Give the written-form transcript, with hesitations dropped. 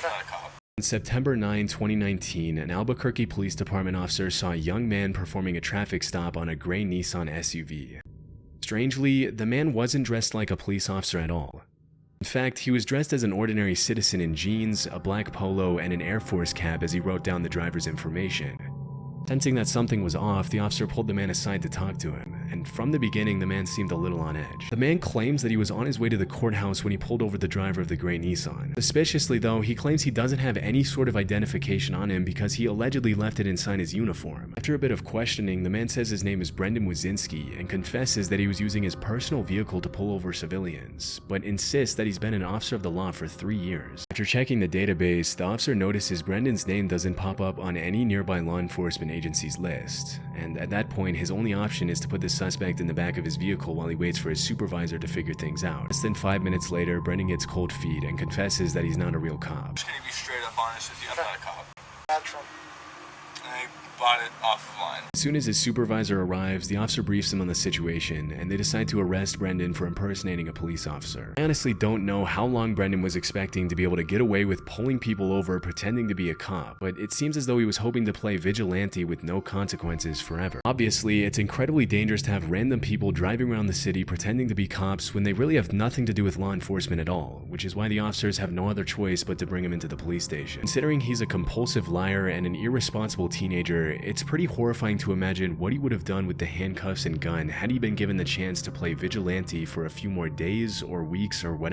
On September 9, 2019, an Albuquerque Police Department officer saw a young man performing a traffic stop on a gray Nissan SUV. Strangely, the man wasn't dressed like a police officer at all. In fact, he was dressed as an ordinary citizen in jeans, a black polo, and an Air Force cap as he wrote down the driver's information. Sensing that something was off, the officer pulled the man aside to talk to him, and from the beginning, the man seemed a little on edge. The man claims that he was on his way to the courthouse when he pulled over the driver of the gray Nissan. Suspiciously though, he claims he doesn't have any sort of identification on him because he allegedly left it inside his uniform. After a bit of questioning, the man says his name is Brendan Wazinski and confesses that he was using his personal vehicle to pull over civilians, but insists that he's been an officer of the law for 3 years. After checking the database, the officer notices Brendan's name doesn't pop up on any nearby law enforcement agency's list, and at that point his only option is to put the suspect in the back of his vehicle while he waits for his supervisor to figure things out. Less than 5 minutes later, Brendan gets cold feet and confesses that he's not a real cop. Just gonna be straight up honest with you, I'm not a cop. I bought it off of line. As soon as his supervisor arrives, the officer briefs him on the situation, and they decide to arrest Brendan for impersonating a police officer. I honestly don't know how long Brendan was expecting to be able to get away with pulling people over pretending to be a cop, but it seems as though he was hoping to play vigilante with no consequences forever. Obviously, it's incredibly dangerous to have random people driving around the city pretending to be cops when they really have nothing to do with law enforcement at all, which is why the officers have no other choice but to bring him into the police station. Considering he's a compulsive liar and an irresponsible teenager, it's pretty horrifying to imagine what he would have done with the handcuffs and gun had he been given the chance to play vigilante for a few more days or weeks or whatever.